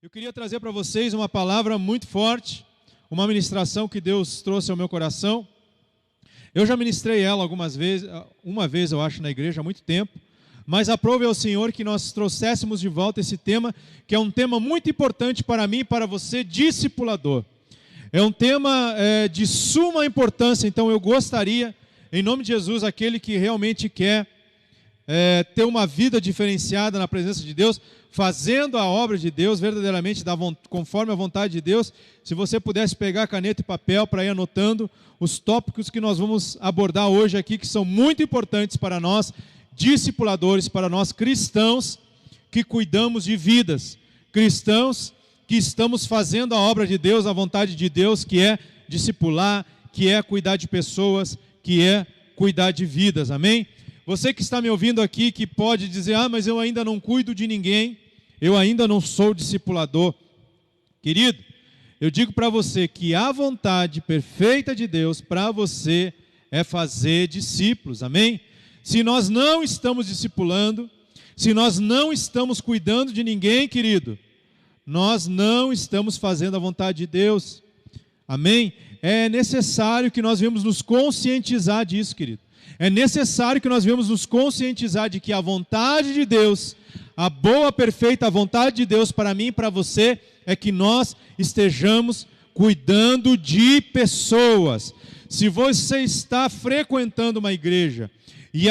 Eu queria trazer para vocês uma palavra muito forte, uma ministração que Deus trouxe ao meu coração. Eu já ministrei ela algumas vezes, uma vez eu acho na igreja há muito tempo, mas aprove ao Senhor que nós trouxéssemos de volta esse tema, que é um tema muito importante para mim e para você, discipulador. É um tema de suma importância, então eu gostaria, em nome de Jesus, aquele que realmente quer ter uma vida diferenciada na presença de Deus, fazendo a obra de Deus verdadeiramente conforme a vontade de Deus, se você pudesse pegar caneta e papel para ir anotando os tópicos que nós vamos abordar hoje aqui, que são muito importantes para nós, discipuladores, para nós cristãos que cuidamos de vidas, cristãos que estamos fazendo a obra de Deus, a vontade de Deus, que é discipular, que é cuidar de pessoas, que é cuidar de vidas, amém? Você que está me ouvindo aqui, que pode dizer, mas eu ainda não cuido de ninguém, eu ainda não sou discipulador. Querido, eu digo para você que a vontade perfeita de Deus para você é fazer discípulos, amém? Se nós não estamos discipulando, se nós não estamos cuidando de ninguém, querido, nós não estamos fazendo a vontade de Deus, amém? É necessário que nós venhamos nos conscientizar disso, querido. É necessário que nós venhamos nos conscientizar de que a vontade de Deus, a boa, perfeita vontade de Deus para mim e para você, é que nós estejamos cuidando de pessoas. Se você está frequentando uma igreja e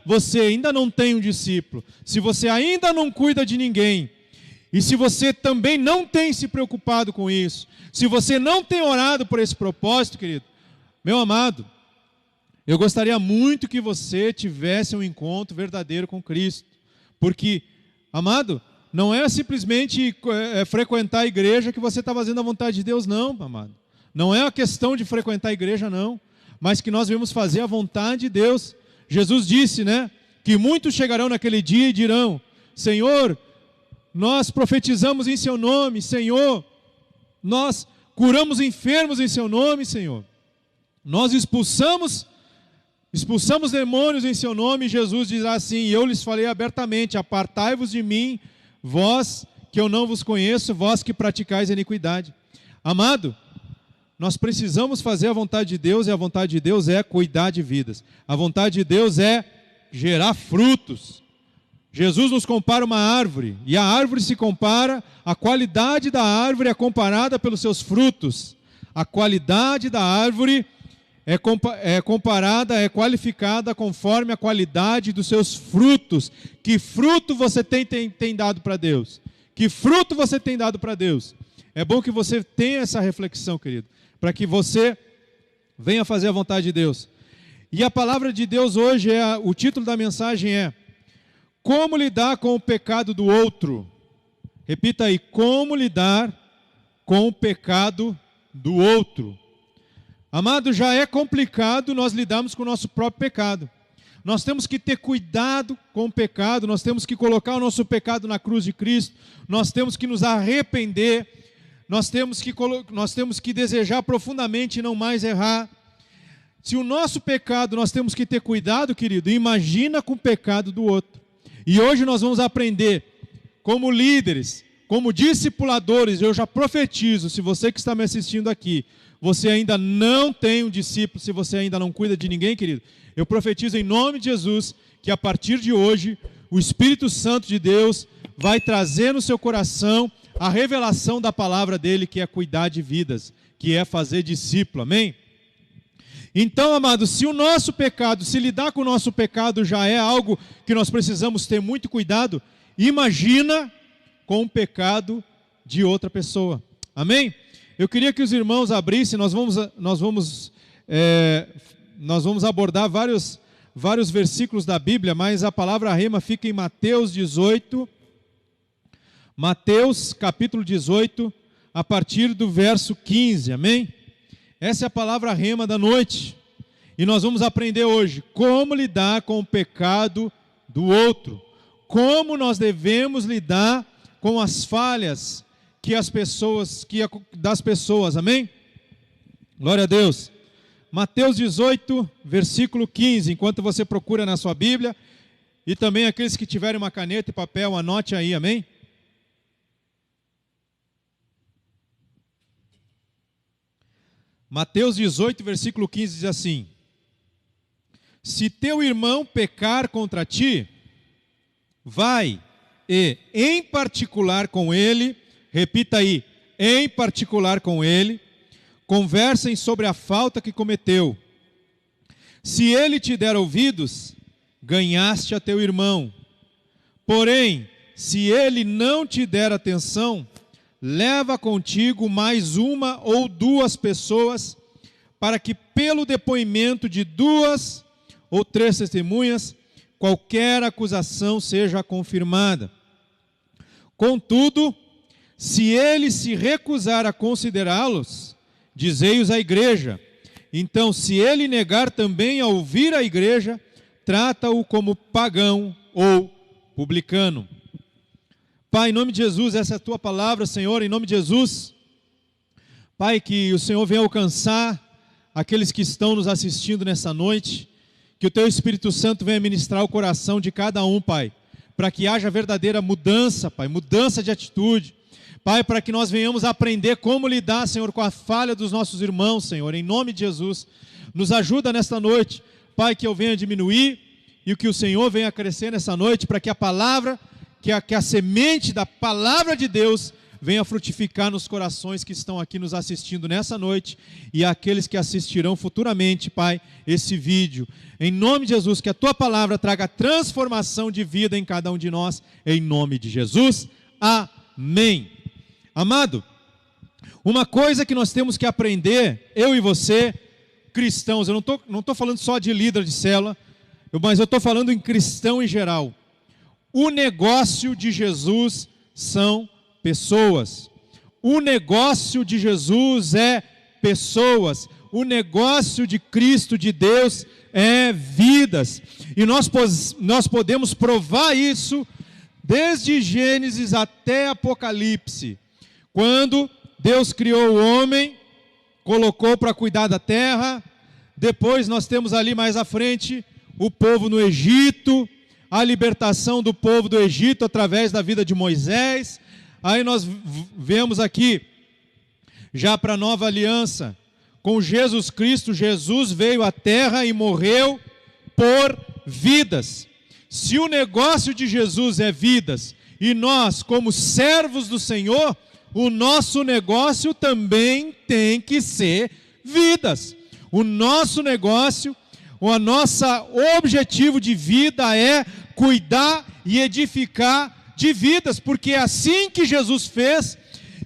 você ainda não tem um discípulo, se você ainda não cuida de ninguém, e se você também não tem se preocupado com isso, se você não tem orado por esse propósito, querido, meu amado, eu gostaria muito que você tivesse um encontro verdadeiro com Cristo. Porque, amado, não é simplesmente frequentar a igreja que você está fazendo a vontade de Deus, não, amado. Não é a questão de frequentar a igreja, não. Mas que nós devemos fazer a vontade de Deus. Jesus disse, que muitos chegarão naquele dia e dirão, Senhor, nós profetizamos em seu nome, Senhor. Nós curamos enfermos em seu nome, Senhor. Nós expulsamos demônios em seu nome, e Jesus diz assim, eu lhes falei abertamente, apartai-vos de mim, vós que eu não vos conheço, vós que praticais a iniquidade. Amado, nós precisamos fazer a vontade de Deus, e a vontade de Deus é cuidar de vidas. A vontade de Deus é gerar frutos. Jesus nos compara uma árvore, e a árvore se compara, a qualidade da árvore é comparada pelos seus frutos. A qualidade da árvore é comparada, é qualificada conforme a qualidade dos seus frutos. Que fruto você tem dado para Deus? Que fruto você tem dado para Deus? É bom que você tenha essa reflexão, querido, para que você venha fazer a vontade de Deus. E a palavra de Deus hoje, o título da mensagem é como lidar com o pecado do outro. Repita aí, como lidar com o pecado do outro. Amado, já é complicado nós lidarmos com o nosso próprio pecado. Nós temos que ter cuidado com o pecado, nós temos que colocar o nosso pecado na cruz de Cristo, nós temos que nos arrepender, nós temos que desejar profundamente não mais errar. Se o nosso pecado nós temos que ter cuidado, querido, imagina com o pecado do outro. E hoje nós vamos aprender, como líderes, como discipuladores, eu já profetizo, se você que está me assistindo aqui, você ainda não tem um discípulo, se você ainda não cuida de ninguém, querido, eu profetizo em nome de Jesus, que a partir de hoje, o Espírito Santo de Deus vai trazer no seu coração a revelação da palavra dele, que é cuidar de vidas, que é fazer discípulo, amém? Então, amados, se o nosso pecado, se lidar com o nosso pecado já é algo que nós precisamos ter muito cuidado, imagina com o pecado de outra pessoa, amém? Eu queria que os irmãos abrissem, nós vamos abordar vários versículos da Bíblia, mas a palavra rema fica em Mateus 18, Mateus capítulo 18, a partir do verso 15, amém? Essa é a palavra rema da noite, e nós vamos aprender hoje como lidar com o pecado do outro, como nós devemos lidar com as falhas das pessoas, amém? Glória a Deus. Mateus 18, versículo 15, enquanto você procura na sua Bíblia, e também aqueles que tiverem uma caneta e papel, anote aí, amém? Mateus 18, versículo 15 diz assim: se teu irmão pecar contra ti, vai e, em particular com ele, repita aí, em particular com ele, conversem sobre a falta que cometeu. Se ele te der ouvidos, ganhaste a teu irmão. Porém, se ele não te der atenção, leva contigo mais uma ou duas pessoas, para que pelo depoimento de 2 ou 3 testemunhas, qualquer acusação seja confirmada. Contudo, se ele se recusar a considerá-los, dizei-os à igreja. Então, se ele negar também a ouvir a igreja, trata-o como pagão ou publicano. Pai, em nome de Jesus, essa é a tua palavra, Senhor, em nome de Jesus. Pai, que o Senhor venha alcançar aqueles que estão nos assistindo nessa noite, que o teu Espírito Santo venha ministrar o coração de cada um, Pai, para que haja verdadeira mudança, Pai, mudança de atitude. Pai, para que nós venhamos aprender como lidar, Senhor, com a falha dos nossos irmãos, Senhor, em nome de Jesus. Nos ajuda nesta noite, Pai, que eu venha diminuir e que o Senhor venha crescer nessa noite, para que a palavra, que a semente da palavra de Deus venha frutificar nos corações que estão aqui nos assistindo nessa noite e aqueles que assistirão futuramente, Pai, esse vídeo. Em nome de Jesus, que a tua palavra traga transformação de vida em cada um de nós, em nome de Jesus. Amém. Amado, uma coisa que nós temos que aprender, eu e você, cristãos, eu não estou falando só de líder de célula, mas eu estou falando em cristão em geral. O negócio de Jesus são pessoas. O negócio de Jesus é pessoas. O negócio de Cristo, de Deus, é vidas. E nós podemos provar isso desde Gênesis até Apocalipse. Quando Deus criou o homem, colocou para cuidar da terra. Depois nós temos ali mais à frente o povo no Egito, a libertação do povo do Egito através da vida de Moisés. Aí nós vemos aqui, já para a nova aliança, com Jesus Cristo. Jesus veio à terra e morreu por vidas. Se o negócio de Jesus é vidas, e nós, como servos do Senhor, o nosso negócio também tem que ser vidas. O nosso negócio, o nosso objetivo de vida é cuidar e edificar de vidas, porque é assim que Jesus fez,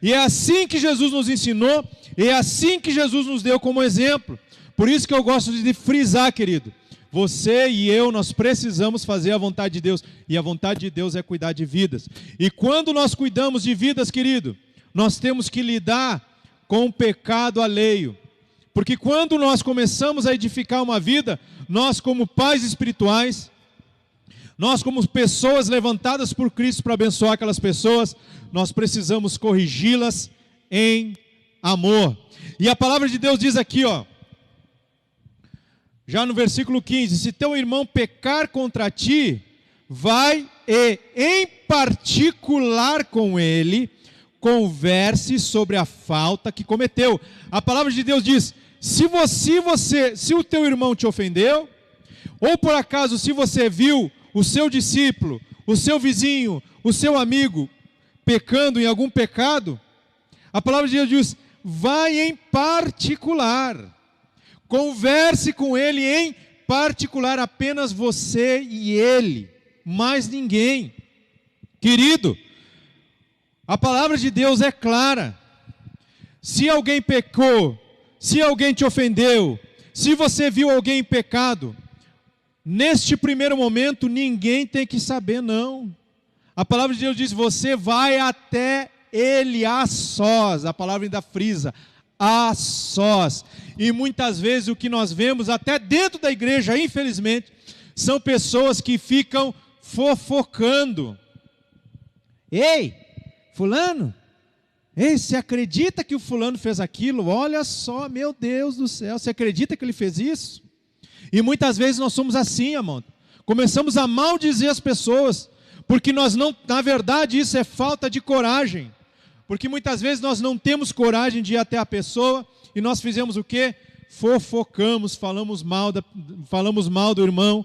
e é assim que Jesus nos ensinou, e é assim que Jesus nos deu como exemplo. Por isso que eu gosto de frisar, querido, você e eu, nós precisamos fazer a vontade de Deus, e a vontade de Deus é cuidar de vidas. E quando nós cuidamos de vidas, querido, nós temos que lidar com o pecado alheio, porque quando nós começamos a edificar uma vida, nós como pais espirituais, nós como pessoas levantadas por Cristo para abençoar aquelas pessoas, nós precisamos corrigi-las em amor. E a palavra de Deus diz aqui, já no versículo 15, se teu irmão pecar contra ti, vai e em particular com ele, converse sobre a falta que cometeu. A palavra de Deus diz, se o teu irmão te ofendeu, ou por acaso se você viu o seu discípulo, o seu vizinho, o seu amigo pecando em algum pecado, a palavra de Deus diz, vai em particular, converse com ele em particular, apenas você e ele, mais ninguém. Querido, a palavra de Deus é clara. Se alguém pecou, se alguém te ofendeu, se você viu alguém em pecado, neste primeiro momento ninguém tem que saber, não. A palavra de Deus diz, você vai até ele a sós. A palavra ainda frisa, a sós. E muitas vezes o que nós vemos até dentro da igreja, infelizmente, são pessoas que ficam fofocando. Ei, fulano, ei, você acredita que o fulano fez aquilo? Olha só, meu Deus do céu, você acredita que ele fez isso? E muitas vezes nós somos assim, amado. Começamos a maldizer as pessoas, porque nós não, na verdade isso é falta de coragem. Porque muitas vezes nós não temos coragem de ir até a pessoa e nós fizemos o quê? Fofocamos, falamos mal do irmão,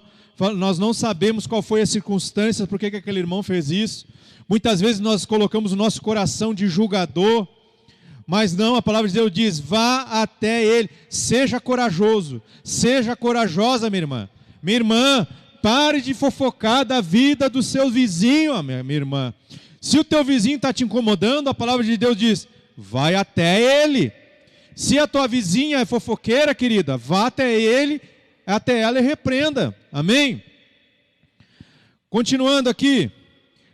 nós não sabemos qual foi a circunstância, por que aquele irmão fez isso. Muitas vezes nós colocamos o nosso coração de julgador, mas não, a palavra de Deus diz, vá até ele, seja corajoso, seja corajosa, minha irmã. Minha irmã, pare de fofocar da vida do seu vizinho, minha irmã. Se o teu vizinho está te incomodando, a palavra de Deus diz, vai até ele. Se a tua vizinha é fofoqueira, querida, vá até ele, até ela e repreenda. Amém? Continuando aqui.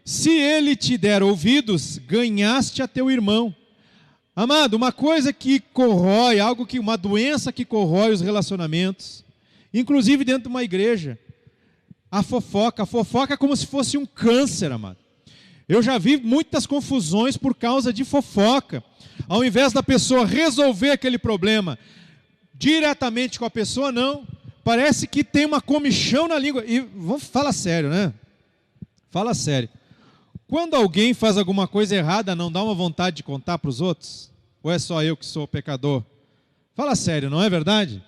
Se ele te der ouvidos, ganhaste a teu irmão. Amado, uma coisa que corrói, uma doença que corrói os relacionamentos, inclusive dentro de uma igreja, a fofoca. A fofoca é como se fosse um câncer, amado. Eu já vi muitas confusões por causa de fofoca. Ao invés da pessoa resolver aquele problema diretamente com a pessoa, não. Parece que tem uma comichão na língua. E fala sério, né? Fala sério. Quando alguém faz alguma coisa errada, não dá uma vontade de contar para os outros? Ou é só eu que sou pecador? Fala sério, não é verdade?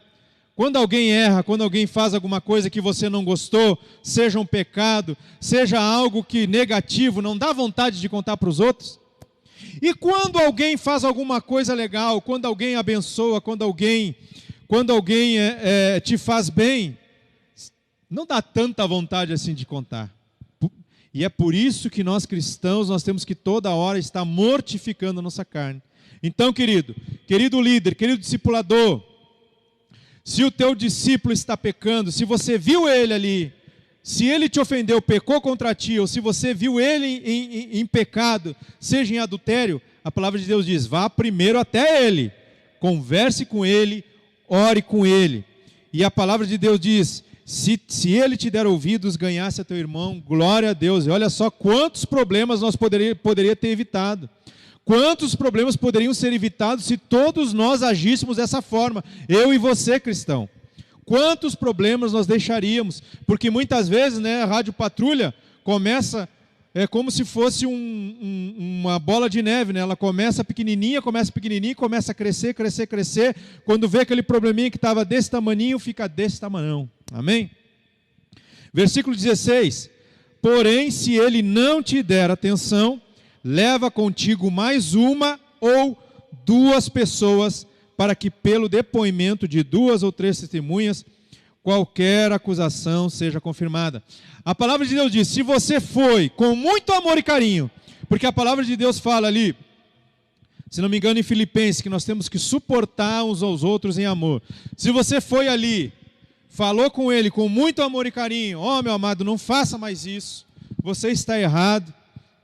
Quando alguém erra, quando alguém faz alguma coisa que você não gostou, seja um pecado, seja algo que negativo, não dá vontade de contar para os outros? E quando alguém faz alguma coisa legal, quando alguém abençoa, quando alguém te faz bem, não dá tanta vontade assim de contar. E é por isso que nós cristãos, nós temos que toda hora estar mortificando a nossa carne. Então, querido líder, querido discipulador, se o teu discípulo está pecando, se você viu ele ali, se ele te ofendeu, pecou contra ti, ou se você viu ele em pecado, seja em adultério, a palavra de Deus diz, vá primeiro até ele, converse com ele, ore com ele. E a palavra de Deus diz, se ele te der ouvidos, ganhasse a teu irmão, glória a Deus. E olha só quantos problemas nós poderia ter evitado. Quantos problemas poderiam ser evitados se todos nós agíssemos dessa forma? Eu e você, cristão. Quantos problemas nós deixaríamos? Porque muitas vezes, né, a Rádio Patrulha começa como se fosse uma bola de neve, né? Ela começa pequenininha, começa a crescer. Quando vê aquele probleminha que estava desse tamaninho, fica desse tamanhão. Amém? Versículo 16. Porém, se ele não te der atenção, leva contigo mais uma ou duas pessoas, para que pelo depoimento de 2 ou 3 testemunhas, qualquer acusação seja confirmada. A palavra de Deus diz, se você foi com muito amor e carinho, porque a palavra de Deus fala ali, se não me engano em Filipenses, que nós temos que suportar uns aos outros em amor. Se você foi ali, falou com ele com muito amor e carinho, meu amado, não faça mais isso, você está errado,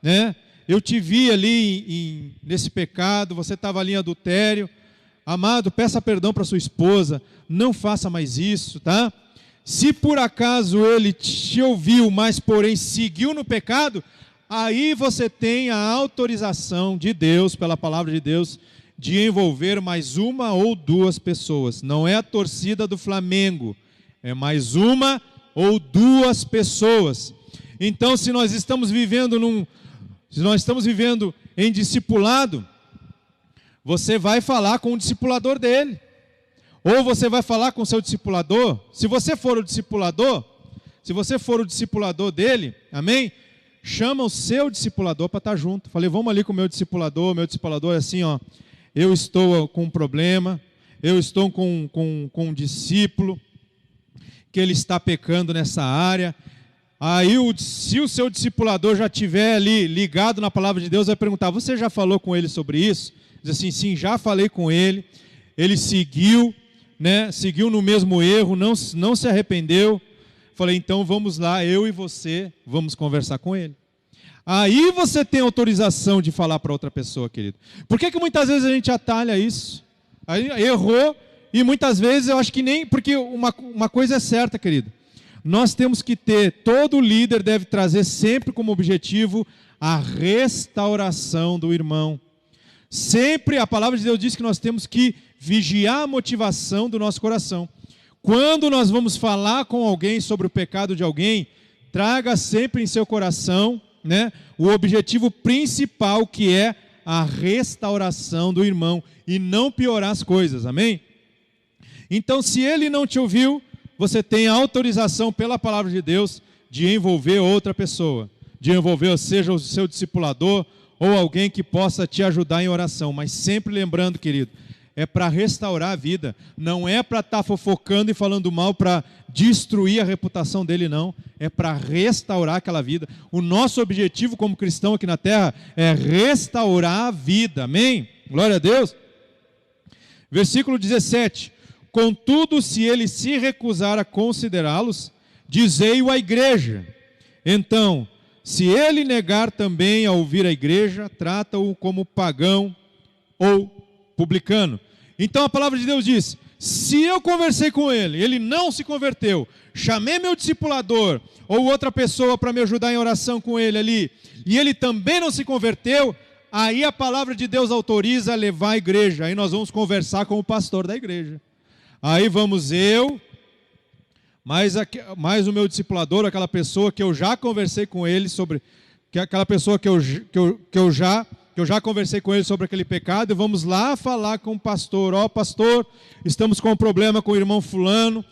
né? Eu te vi ali nesse pecado, você estava ali em adultério, amado, peça perdão para sua esposa, não faça mais isso, tá? Se por acaso ele te ouviu, mas porém seguiu no pecado, aí você tem a autorização de Deus, pela palavra de Deus, de envolver mais uma ou duas pessoas. Não é a torcida do Flamengo, é mais uma ou duas pessoas. Então, se nós estamos vivendo em discipulado, você vai falar com o discipulador dele, ou você vai falar com o seu discipulador. Se você for o discipulador dele, amém? Chama o seu discipulador para estar junto. Falei, vamos ali com o meu discipulador é assim, eu estou com um problema, eu estou com um discípulo, que ele está pecando nessa área. Aí, se o seu discipulador já estiver ali ligado na palavra de Deus, vai perguntar, você já falou com ele sobre isso? Diz assim, sim, já falei com ele, ele seguiu, né? Seguiu no mesmo erro, não se arrependeu. Falei, então vamos lá, eu e você, vamos conversar com ele. Aí você tem autorização de falar para outra pessoa, querido. Por que muitas vezes a gente atalha isso? Aí errou, e muitas vezes eu acho que nem, porque uma coisa é certa, querido. Nós temos que todo líder deve trazer sempre como objetivo a restauração do irmão. Sempre a palavra de Deus diz que nós temos que vigiar a motivação do nosso coração. Quando nós vamos falar com alguém sobre o pecado de alguém, traga sempre em seu coração, né, o objetivo principal, que é a restauração do irmão e não piorar as coisas, amém? Então, se ele não te ouviu, você tem autorização pela palavra de Deus de envolver outra pessoa, de envolver, seja o seu discipulador ou alguém que possa te ajudar em oração, mas sempre lembrando, querido, é para restaurar a vida, não é para estar fofocando e falando mal para destruir a reputação dele, não, é para restaurar aquela vida. O nosso objetivo como cristão aqui na terra é restaurar a vida, amém? Glória a Deus. Versículo 17: contudo, se ele se recusar a considerá-los, dizei-o à igreja. Então, se ele negar também a ouvir a igreja, trata-o como pagão ou publicano. Então a palavra de Deus diz: se eu conversei com ele, ele não se converteu, chamei meu discipulador ou outra pessoa para me ajudar em oração com ele ali, e ele também não se converteu, aí a palavra de Deus autoriza a levar a igreja. Aí nós vamos conversar com o pastor da igreja. Aí vamos eu, mais o meu discipulador, aquela pessoa que eu já conversei com ele sobre, aquela pessoa que eu já conversei com ele sobre aquele pecado, e vamos lá falar com o pastor. Ó, pastor, estamos com um problema com o irmão fulano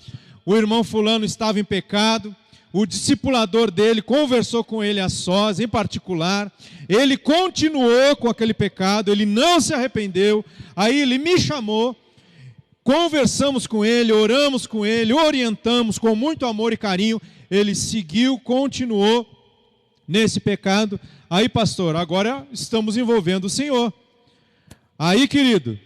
estava em pecado, o discipulador dele conversou com ele a sós, em particular, ele continuou com aquele pecado, ele não se arrependeu, aí ele me chamou, conversamos com ele, oramos com ele, orientamos com muito amor e carinho, ele seguiu, continuou nesse pecado. Aí, pastor, agora estamos envolvendo o Senhor. Aí, querido,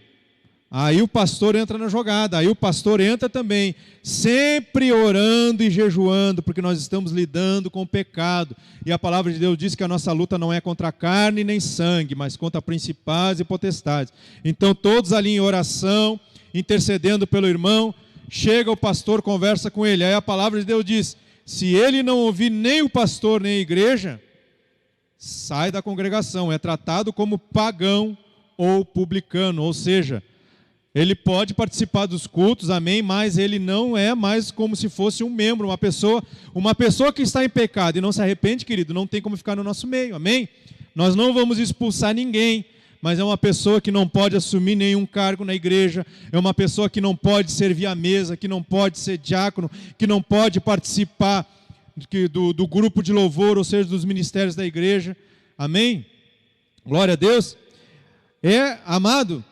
aí o pastor entra na jogada, aí o pastor entra também, sempre orando e jejuando, porque nós estamos lidando com o pecado, e a palavra de Deus diz que a nossa luta não é contra a carne nem sangue, mas contra principados e potestades. Então, todos ali em oração, intercedendo pelo irmão, chega o pastor, conversa com ele, aí a palavra de Deus diz: se ele não ouvir nem o pastor nem a igreja, sai da congregação, é tratado como pagão ou publicano, ou seja, ele pode participar dos cultos, amém, mas ele não é mais como se fosse um membro, uma pessoa que está em pecado e não se arrepende, querido, não tem como ficar no nosso meio, amém? Nós não vamos expulsar ninguém, mas é uma pessoa que não pode assumir nenhum cargo na igreja, é uma pessoa que não pode servir à mesa, que não pode ser diácono, que não pode participar do grupo de louvor, ou seja, dos ministérios da igreja, amém? Glória a Deus. Amado,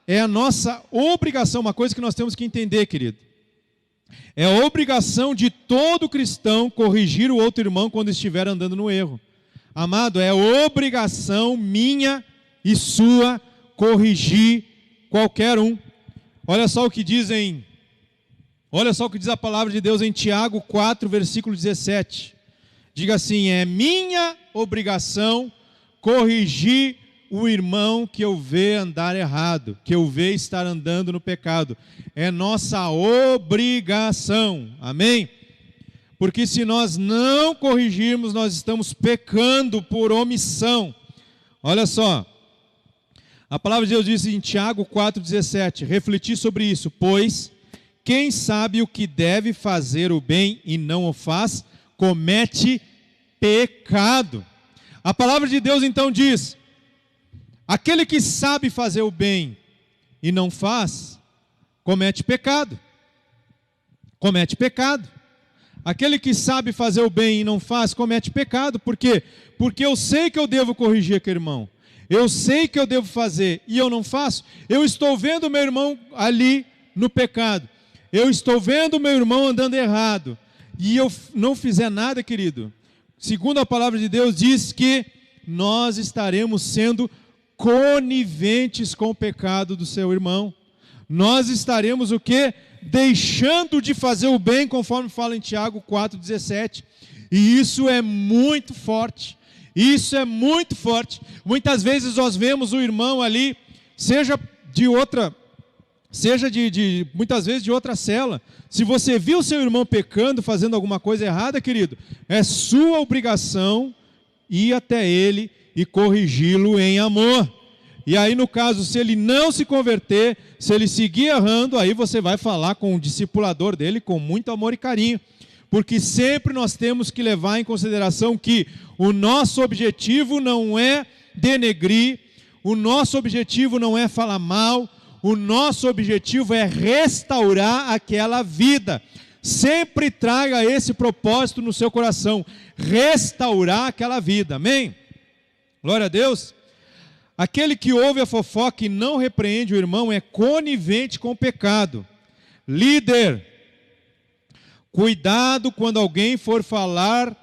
é a nossa obrigação, uma coisa que nós temos que entender, querido, é a obrigação de todo cristão corrigir o outro irmão quando estiver andando no erro. Amado, é obrigação minha e sua corrigir qualquer um. Olha só o que diz a palavra de Deus em Tiago 4, versículo 17. Diga assim: é minha obrigação corrigir o irmão que eu vê andar errado, que eu vê estar andando no pecado. É nossa obrigação, amém? Porque se nós não corrigirmos, nós estamos pecando por omissão. Olha só, a palavra de Deus diz em Tiago 4,17, refleti sobre isso, pois quem sabe o que deve fazer o bem e não o faz, comete pecado. A palavra de Deus então diz: aquele que sabe fazer o bem e não faz, comete pecado. Comete pecado. Aquele que sabe fazer o bem e não faz, comete pecado. Por quê? Porque eu sei que eu devo corrigir aquele irmão. Eu sei que eu devo fazer e eu não faço. Eu estou vendo meu irmão ali no pecado. Eu estou vendo meu irmão andando errado. E eu não fizer nada, querido. Segundo a palavra de Deus, diz que nós estaremos sendo coniventes com o pecado do seu irmão. Nós estaremos o quê? Deixando de fazer o bem, conforme fala em Tiago 4,17. E isso é muito forte. Isso é muito forte. Muitas vezes nós vemos o irmão ali, muitas vezes de outra cela. Se você viu seu irmão pecando, fazendo alguma coisa errada, querido, é sua obrigação ir até ele e corrigi-lo em amor. E aí, no caso, se ele não se converter, se ele seguir errando, aí você vai falar com o discipulador dele com muito amor e carinho. Porque sempre nós temos que levar em consideração que o nosso objetivo não é denegrir, o nosso objetivo não é falar mal, o nosso objetivo é restaurar aquela vida. Sempre traga esse propósito no seu coração, restaurar aquela vida, amém? Glória a Deus. Aquele que ouve a fofoca e não repreende o irmão é conivente com o pecado. Líder, cuidado quando alguém for falar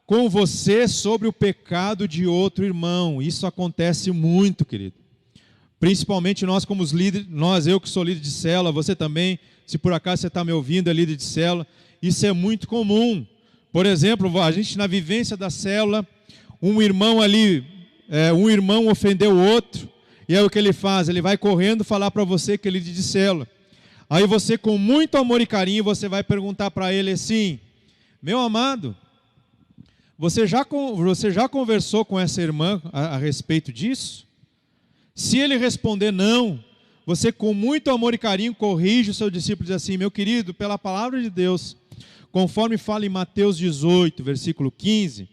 com você sobre o pecado de outro irmão. Isso acontece muito, querido. Principalmente nós como os líderes, eu que sou líder de célula, você também, se por acaso você está me ouvindo, é líder de célula, isso é muito comum. Por exemplo, a gente na vivência da célula, um irmão ofendeu o outro, e aí o que ele faz? Ele vai correndo falar para você que é líder de célula. Aí você, com muito amor e carinho, você vai perguntar para ele assim: meu amado, você já conversou com essa irmã a respeito disso? Se ele responder não, você com muito amor e carinho corrige o seu discípulo e diz assim: meu querido, pela palavra de Deus, conforme fala em Mateus 18, versículo 15,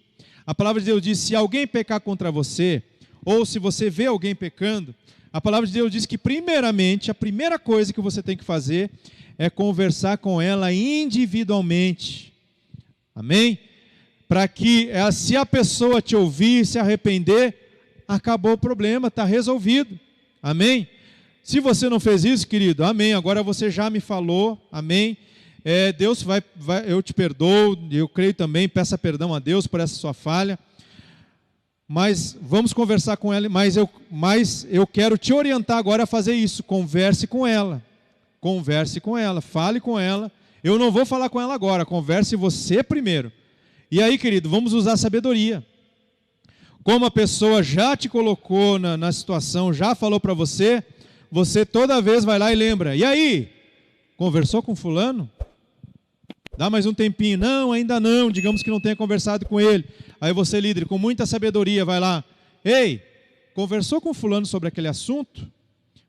a palavra de Deus diz: se alguém pecar contra você, ou se você vê alguém pecando, a palavra de Deus diz que primeiramente, a primeira coisa que você tem que fazer é conversar com ela individualmente. Amém? Para que, se a pessoa te ouvir, se arrepender, acabou o problema, está resolvido. Amém? Se você não fez isso, querido, amém, agora você já me falou, amém, Deus eu te perdoo, eu creio também, peça perdão a Deus por essa sua falha, mas vamos conversar com ela, mas eu quero te orientar agora a fazer isso. Converse com ela, fale com ela. Eu não vou falar com ela agora, converse você primeiro. E aí, querido, vamos usar sabedoria. Como a pessoa já te colocou na situação, já falou para você, você toda vez vai lá e lembra: e aí, conversou com fulano? Dá mais um tempinho. Não, ainda não, digamos que não tenha conversado com ele. Aí você, líder, com muita sabedoria, vai lá: ei, conversou com fulano sobre aquele assunto?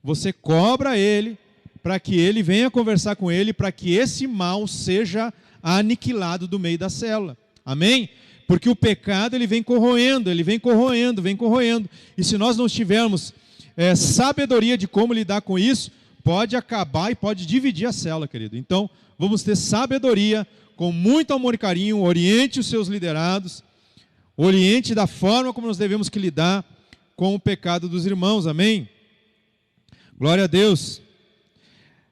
Você cobra ele, para que ele venha conversar com ele, para que esse mal seja aniquilado do meio da célula. Amém? Porque o pecado, ele vem corroendo. E se nós não tivermos sabedoria de como lidar com isso, pode acabar e pode dividir a célula, querido. Então, vamos ter sabedoria, com muito amor e carinho, oriente os seus liderados, oriente da forma como nós devemos que lidar com o pecado dos irmãos, amém? Glória a Deus.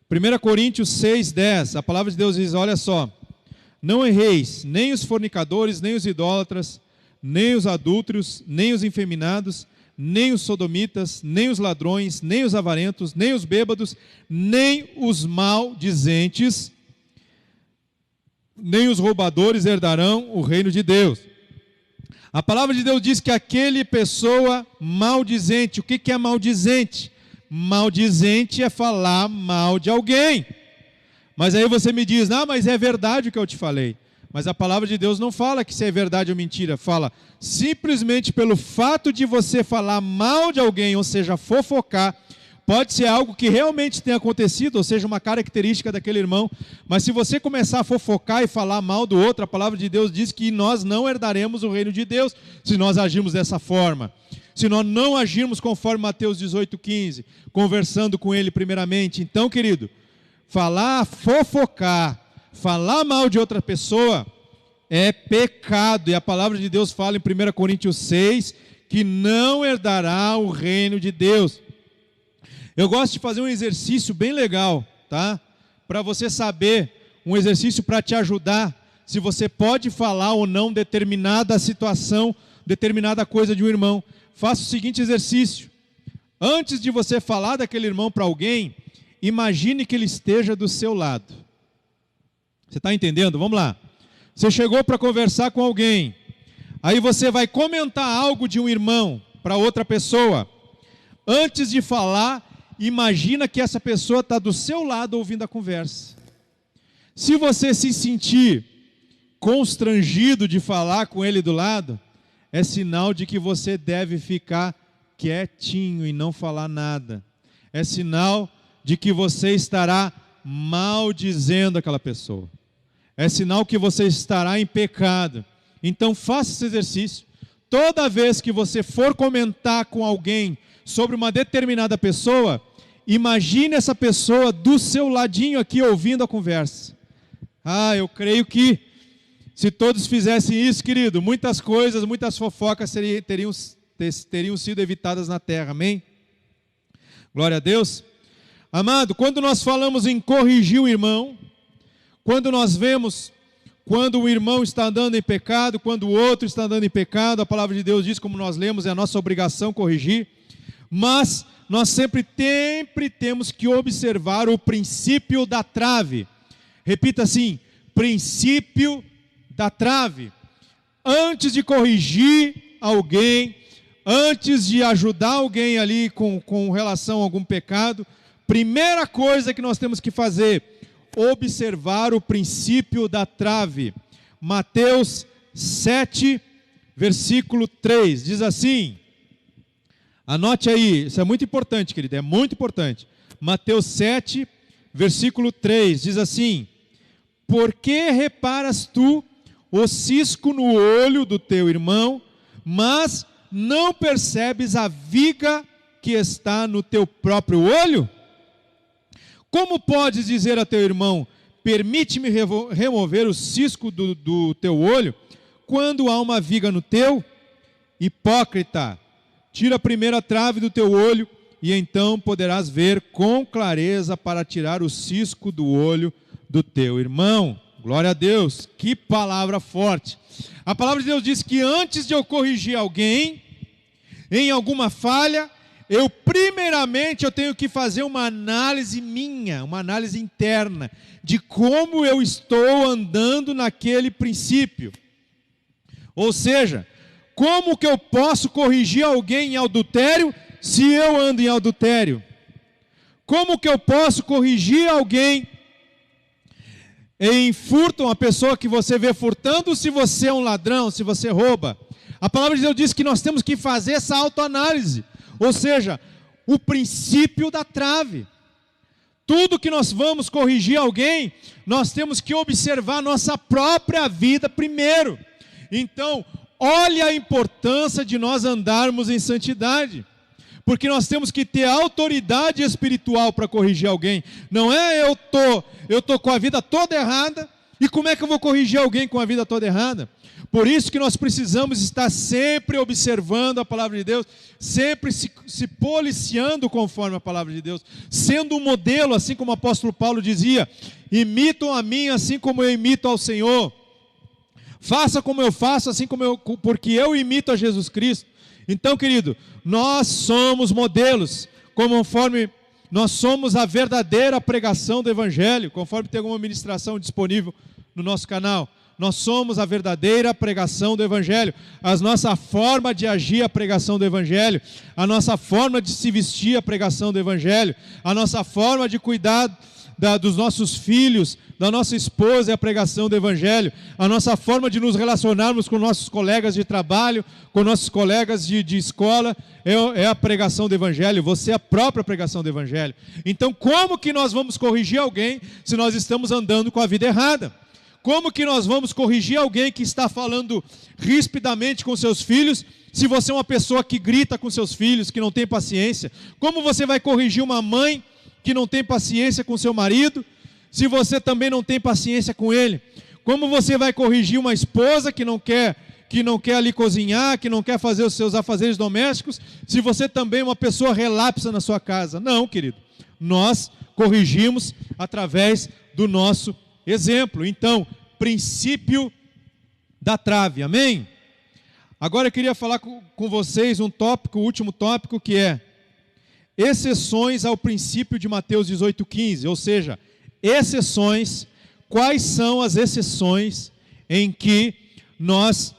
1 Coríntios 6:10, a palavra de Deus diz, olha só: não erreis, nem os fornicadores, nem os idólatras, nem os adúlteros, nem os efeminados, nem os sodomitas, nem os ladrões, nem os avarentos, nem os bêbados, nem os maldizentes, nem os roubadores herdarão o reino de Deus. A palavra de Deus diz que aquele pessoa maldizente, o que é maldizente? Maldizente é falar mal de alguém. Mas aí você me diz: ah, mas é verdade o que eu te falei. Mas a palavra de Deus não fala que se é verdade ou mentira. Fala simplesmente pelo fato de você falar mal de alguém, ou seja, fofocar. Pode ser algo que realmente tenha acontecido, ou seja, uma característica daquele irmão. Mas se você começar a fofocar e falar mal do outro, a palavra de Deus diz que nós não herdaremos o reino de Deus se nós agirmos dessa forma. Se nós não agirmos conforme Mateus 18:15, conversando com ele primeiramente. Então, querido, fofocar, falar mal de outra pessoa é pecado. E a palavra de Deus fala em 1 Coríntios 6 que não herdará o reino de Deus. Eu gosto de fazer um exercício bem legal, tá? Para você saber, um exercício para te ajudar, se você pode falar ou não determinada situação, determinada coisa de um irmão. Faça o seguinte exercício: antes de você falar daquele irmão para alguém, imagine que ele esteja do seu lado. Você está entendendo? Vamos lá. Você chegou para conversar com alguém, aí você vai comentar algo de um irmão para outra pessoa. Antes de falar, imagina que essa pessoa está do seu lado ouvindo a conversa. Se você se sentir constrangido de falar com ele do lado, é sinal de que você deve ficar quietinho e não falar nada. É sinal de que você estará maldizendo aquela pessoa. É sinal que você estará em pecado. Então faça esse exercício. Toda vez que você for comentar com alguém sobre uma determinada pessoa, imagine essa pessoa do seu ladinho aqui ouvindo a conversa. Eu creio que se todos fizessem isso, querido, muitas coisas, muitas fofocas teriam sido evitadas na terra, amém? Glória a Deus. Amado, quando nós falamos em corrigir o irmão, quando nós vemos, quando o irmão está andando em pecado, quando o outro está andando em pecado, a palavra de Deus diz, como nós lemos, é a nossa obrigação corrigir, mas nós sempre temos que observar o princípio da trave. Repita assim, princípio da trave. Antes de corrigir alguém, antes de ajudar alguém ali com relação a algum pecado, primeira coisa que nós temos que fazer, observar o princípio da trave. Mateus 7, versículo 3, diz assim, anote aí, isso é muito importante, querido, é muito importante. Mateus 7, versículo 3, diz assim, por que reparas tu o cisco no olho do teu irmão, mas não percebes a viga que está no teu próprio olho? Como podes dizer a teu irmão, permite-me remover o cisco do teu olho, quando há uma viga no teu? Hipócrita, tira a primeira trave do teu olho, e então poderás ver com clareza para tirar o cisco do olho do teu irmão. Glória a Deus, que palavra forte. A palavra de Deus diz que antes de eu corrigir alguém, em alguma falha, primeiramente eu tenho que fazer uma análise minha, uma análise interna, de como eu estou andando naquele princípio. Ou seja, como que eu posso corrigir alguém em adultério, se eu ando em adultério? Como que eu posso corrigir alguém em furto, uma pessoa que você vê furtando, se você é um ladrão, se você rouba? A palavra de Deus diz que nós temos que fazer essa autoanálise. Ou seja, o princípio da trave. Tudo que nós vamos corrigir alguém, nós temos que observar nossa própria vida primeiro. Então, olha a importância de nós andarmos em santidade. Porque nós temos que ter autoridade espiritual para corrigir alguém. Não é eu tô com a vida toda errada, e como é que eu vou corrigir alguém com a vida toda errada? Por isso que nós precisamos estar sempre observando a palavra de Deus, sempre se policiando conforme a palavra de Deus, sendo um modelo, assim como o apóstolo Paulo dizia, imitam a mim assim como eu imito ao Senhor. Faça como eu faço, porque eu imito a Jesus Cristo. Então, querido, nós somos modelos, conforme nós somos a verdadeira pregação do Evangelho, conforme tem alguma ministração disponível no nosso canal. Nós somos a verdadeira pregação do Evangelho. A nossa forma de agir, a pregação do Evangelho. A nossa forma de se vestir, a pregação do Evangelho. A nossa forma de cuidar dos nossos filhos, da nossa esposa, é a pregação do Evangelho. A nossa forma de nos relacionarmos com nossos colegas de trabalho, com nossos colegas de escola, é a pregação do Evangelho. Você é a própria pregação do Evangelho. Então, como que nós vamos corrigir alguém se nós estamos andando com a vida errada? Como que nós vamos corrigir alguém que está falando rispidamente com seus filhos, se você é uma pessoa que grita com seus filhos, que não tem paciência? Como você vai corrigir uma mãe que não tem paciência com seu marido, se você também não tem paciência com ele? Como você vai corrigir uma esposa que não quer ali cozinhar, que não quer fazer os seus afazeres domésticos, se você também é uma pessoa relapsa na sua casa? Não, querido. Nós corrigimos através do nosso exemplo. Então, princípio da trave, amém? Agora eu queria falar com vocês o último tópico, que é exceções ao princípio de Mateus 18:15, ou seja, exceções. Quais são as exceções em que nós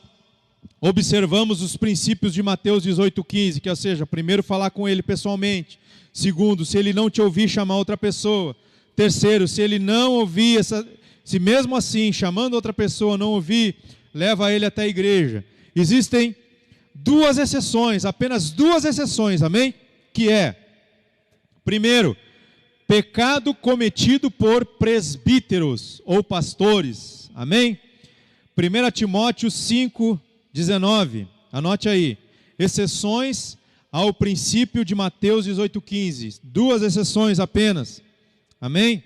observamos os princípios de Mateus 18:15, que, ou seja, primeiro, falar com ele pessoalmente; segundo, se ele não te ouvir, chamar outra pessoa; terceiro, se ele não ouvir, se mesmo assim, chamando outra pessoa, não ouvir, leva ele até a igreja. Existem duas exceções, apenas duas exceções, amém? Que é, primeiro, pecado cometido por presbíteros ou pastores, amém? 1 Timóteo 5:19, anote aí, exceções ao princípio de Mateus 18,15. 2 exceções apenas. Amém?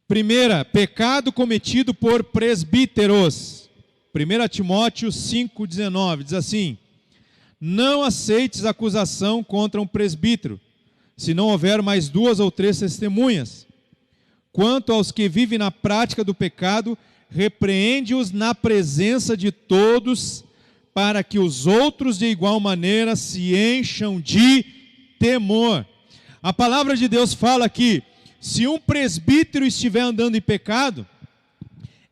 Primeira, pecado cometido por presbíteros. 1 Timóteo 5,19 diz assim: não aceites acusação contra um presbítero, se não houver mais 2 ou 3 testemunhas. Quanto aos que vivem na prática do pecado, repreende-os na presença de todos, para que os outros de igual maneira se encham de temor. A palavra de Deus fala que se um presbítero estiver andando em pecado,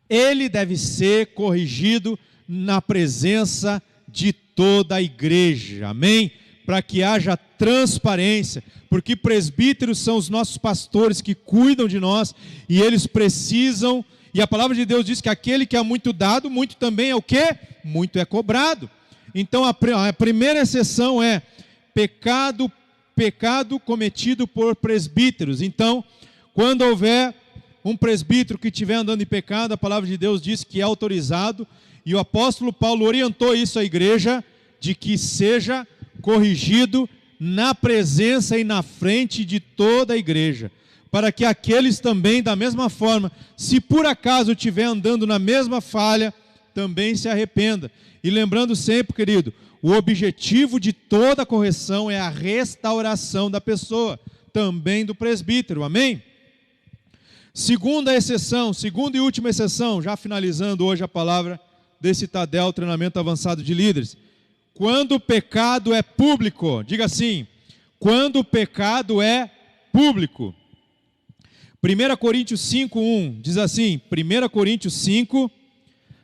ele deve ser corrigido na presença de toda a igreja, amém? Para que haja transparência, porque presbíteros são os nossos pastores que cuidam de nós, e eles precisam, e a palavra de Deus diz que aquele que é muito dado, muito também é o quê? Muito é cobrado. Então a primeira exceção é pecado cometido por presbíteros. Então, quando houver um presbítero que estiver andando em pecado, a palavra de Deus diz que é autorizado, e o apóstolo Paulo orientou isso à igreja, de que seja corrigido na presença e na frente de toda a igreja, para que aqueles também, da mesma forma, se por acaso estiver andando na mesma falha, também se arrependa. E lembrando sempre, querido, o objetivo de toda correção é a restauração da pessoa, também do presbítero, amém? Segunda exceção, segunda e última exceção, já finalizando hoje a palavra desse Tadel, treinamento avançado de líderes. Quando o pecado é público, diga assim, quando o pecado é público. 1 Coríntios 5:1 diz assim, 1 Coríntios 5,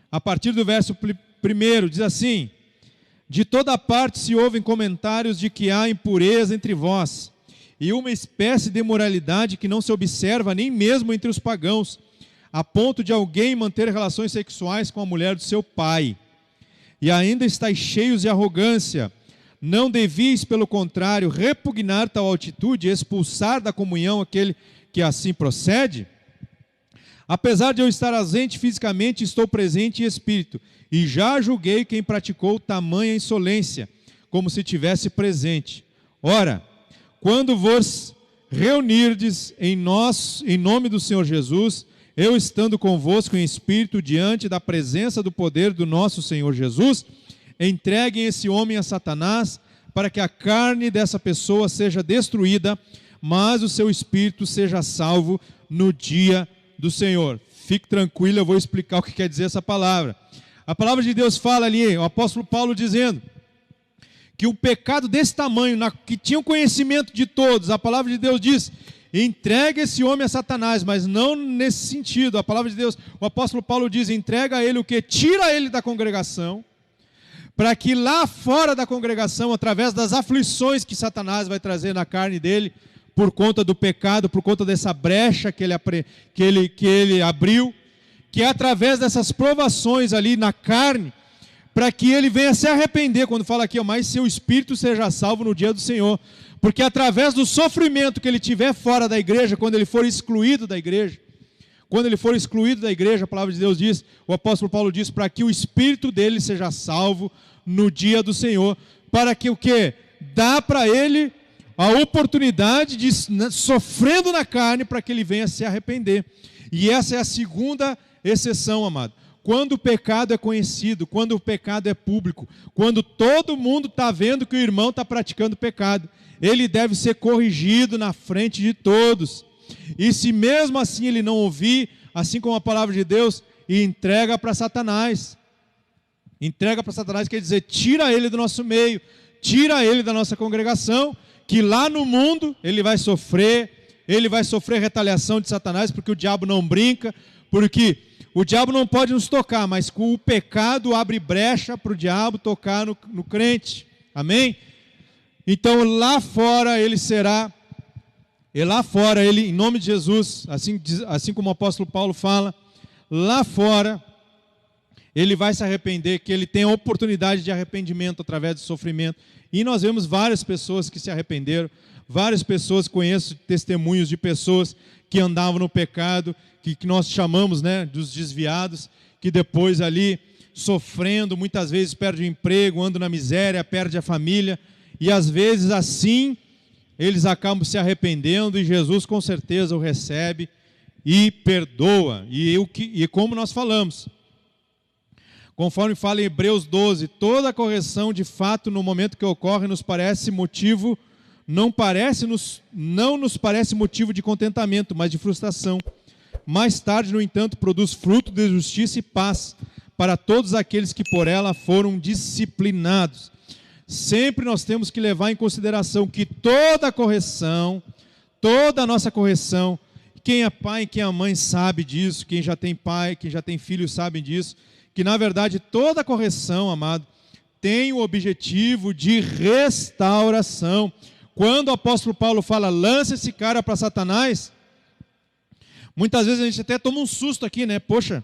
a partir do verso 1, diz assim: de toda parte se ouvem comentários de que há impureza entre vós, e uma espécie de imoralidade que não se observa nem mesmo entre os pagãos, a ponto de alguém manter relações sexuais com a mulher do seu pai. E ainda estáis cheios de arrogância. Não devíeis, pelo contrário, repugnar tal atitude e expulsar da comunhão aquele que assim procede? Apesar de eu estar ausente fisicamente, estou presente em espírito, e já julguei quem praticou tamanha insolência, como se tivesse presente. Ora, quando vos reunirdes em nome do Senhor Jesus, eu estando convosco em espírito diante da presença do poder do nosso Senhor Jesus, entreguem esse homem a Satanás, para que a carne dessa pessoa seja destruída, mas o seu espírito seja salvo no dia do Senhor. Fique tranquilo, eu vou explicar o que quer dizer essa palavra. A palavra de Deus fala ali, o apóstolo Paulo dizendo que um pecado desse tamanho, que tinha o conhecimento de todos, a palavra de Deus diz: entrega esse homem a Satanás, mas não nesse sentido. A palavra de Deus, o apóstolo Paulo diz: entrega a ele o que? Tira ele da congregação, para que lá fora da congregação, através das aflições que Satanás vai trazer na carne dele, por conta do pecado, por conta dessa brecha que ele abriu, que é através dessas provações ali na carne, para que ele venha se arrepender, quando fala aqui, mas seu espírito seja salvo no dia do Senhor, porque através do sofrimento que ele tiver fora da igreja, quando ele for excluído da igreja, a palavra de Deus diz, o apóstolo Paulo diz, para que o espírito dele seja salvo no dia do Senhor, para que o quê? Dá para ele a oportunidade de, sofrendo na carne, para que ele venha se arrepender. E essa é a segunda exceção, amado. Quando o pecado é conhecido, quando o pecado é público, quando todo mundo está vendo que o irmão está praticando pecado, ele deve ser corrigido na frente de todos. E se mesmo assim ele não ouvir, assim como a palavra de Deus, entrega para Satanás. Entrega para Satanás quer dizer, tira ele do nosso meio, tira ele da nossa congregação, que lá no mundo ele vai sofrer retaliação de Satanás, porque o diabo não brinca, porque o diabo não pode nos tocar, mas com o pecado abre brecha para o diabo tocar no crente, amém? Então lá fora ele, em nome de Jesus, assim como o apóstolo Paulo fala, lá fora ele vai se arrepender, que ele tem a oportunidade de arrependimento através do sofrimento. E nós vemos várias pessoas que se arrependeram, várias pessoas, conheço testemunhos de pessoas que andavam no pecado, que nós chamamos, né, dos desviados, que depois ali sofrendo, muitas vezes perde o emprego, anda na miséria, perde a família, e às vezes assim eles acabam se arrependendo, e Jesus com certeza o recebe e perdoa. E como nós falamos, conforme fala em Hebreus 12, toda correção de fato no momento que ocorre nos parece motivo, não nos parece motivo de contentamento, mas de frustração. Mais tarde, no entanto, produz fruto de justiça e paz para todos aqueles que por ela foram disciplinados. Sempre nós temos que levar em consideração que toda correção, toda a nossa correção, quem é pai e quem é mãe sabe disso, quem já tem pai, quem já tem filho sabe disso, que na verdade toda correção, amado, tem o objetivo de restauração. Quando o apóstolo Paulo fala, lança esse cara para Satanás, muitas vezes a gente até toma um susto aqui, né? Poxa,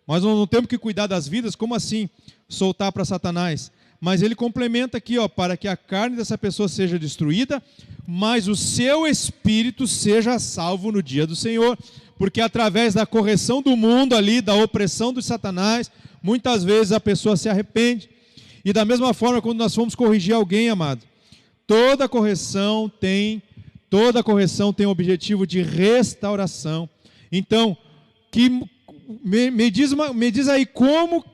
mas não temos que cuidar das vidas, como assim soltar para Satanás? Mas ele complementa aqui, para que a carne dessa pessoa seja destruída, mas o seu espírito seja salvo no dia do Senhor. Porque através da correção do mundo ali, da opressão de Satanás, muitas vezes a pessoa se arrepende. E da mesma forma, quando nós formos corrigir alguém, amado, toda correção tem o objetivo de restauração. Então, me diz aí como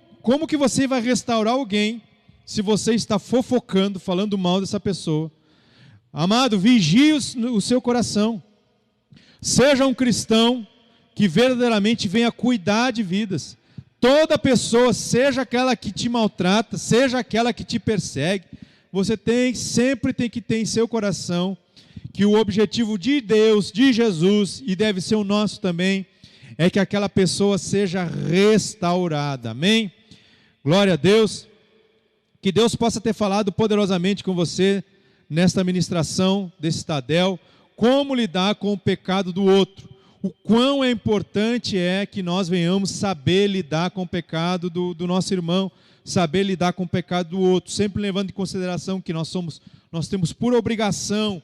que você vai restaurar alguém se você está fofocando, falando mal dessa pessoa. Amado, vigie o seu coração. Seja um cristão que verdadeiramente venha cuidar de vidas. Toda pessoa, seja aquela que te maltrata, seja aquela que te persegue, você sempre tem que ter em seu coração que o objetivo de Deus, de Jesus, e deve ser o nosso também, é que aquela pessoa seja restaurada. Amém? Glória a Deus. Que Deus possa ter falado poderosamente com você nesta ministração desse Tadel, como lidar com o pecado do outro. O quão é importante é que nós venhamos saber lidar com o pecado do nosso irmão, saber lidar com o pecado do outro, sempre levando em consideração que nós temos por obrigação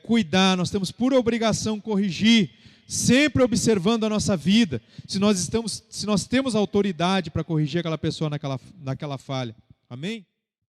cuidar, nós temos por obrigação corrigir, sempre observando a nossa vida, se nós temos autoridade para corrigir aquela pessoa naquela falha. Amém?